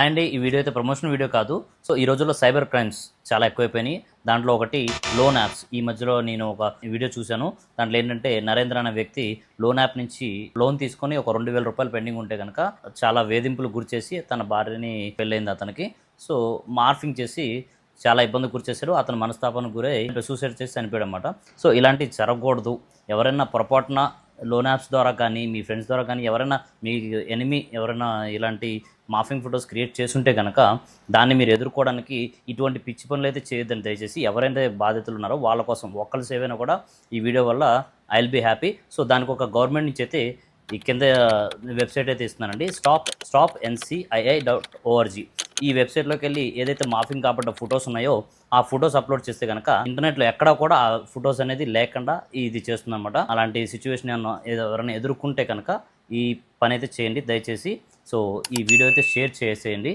And ఈ video అయితే promotion video కాదు. సో ఈ రోజుల్లో సైబర్ క్రైమ్స్ చాలా ఎక్కువైపోయినాయి. దాంట్లో ఒకటి లోన్ యాప్స్. ఈ మధ్యలో నేను ఒక వీడియో చూశాను. దాంట్లో ఏంటంటే నరేంద్ర అనే వ్యక్తి లోన్ యాప్ నుంచి లోన్ తీసుకొని ఒక 2000 రూపాయలు పెండింగ్ ఉంటే కనుక చాలా వేధింపులు గురిచేసి తన భార్యని పెళ్ళైంది అతనికి. సో మార్ఫింగ్ చేసి చాలా ఇబ్బంది గురిచేశారు. అతను మనస్తాపానికి గురై సూసైడ్ చేసి చనిపోయాడు అనమాట. సో ఇలాంటివి జరగకూడదు. ఎవరైనా పొరపాటున లోన్ యాప్స్ ద్వారా కానీ మీ ఫ్రెండ్స్ ద్వారా కానీ ఎవరైనా మీ ఎనిమి ఎవరైనా ఇలాంటి మాఫింగ్ ఫొటోస్ క్రియేట్ చేస్తుంటే కనుక దాన్ని మీరు ఎదుర్కోవడానికి ఇటువంటి పిచ్చి పనులు అయితే చేయొద్దని దయచేసి. ఎవరైతే బాధితులు ఉన్నారో వాళ్ళ కోసం ఒక్కరి సేవ అయినా కూడా ఈ వీడియో వల్ల I will be happy. So దానికి ఒక గవర్నమెంట్ నుంచి అయితే ఈ కింద వెబ్సైట్ అయితే ఇస్తున్నానండి, stopncii.org. ఈ వెబ్సైట్లోకి వెళ్ళి ఏదైతే మాఫింగ్ కాబట్టి ఫొటోస్ ఉన్నాయో ఆ ఫొటోస్ అప్లోడ్ చేస్తే కనుక ఇంటర్నెట్లో ఎక్కడా కూడా ఆ ఫొటోస్ అనేది లేకుండా ఇది చేస్తుందన్నమాట. అలాంటి సిచ్యువేషన్ ఎవరైనా ఎదుర్కొంటే కనుక ఈ పని అయితే చేయండి దయచేసి. సో ఈ వీడియో అయితే షేర్ చేసేయండి.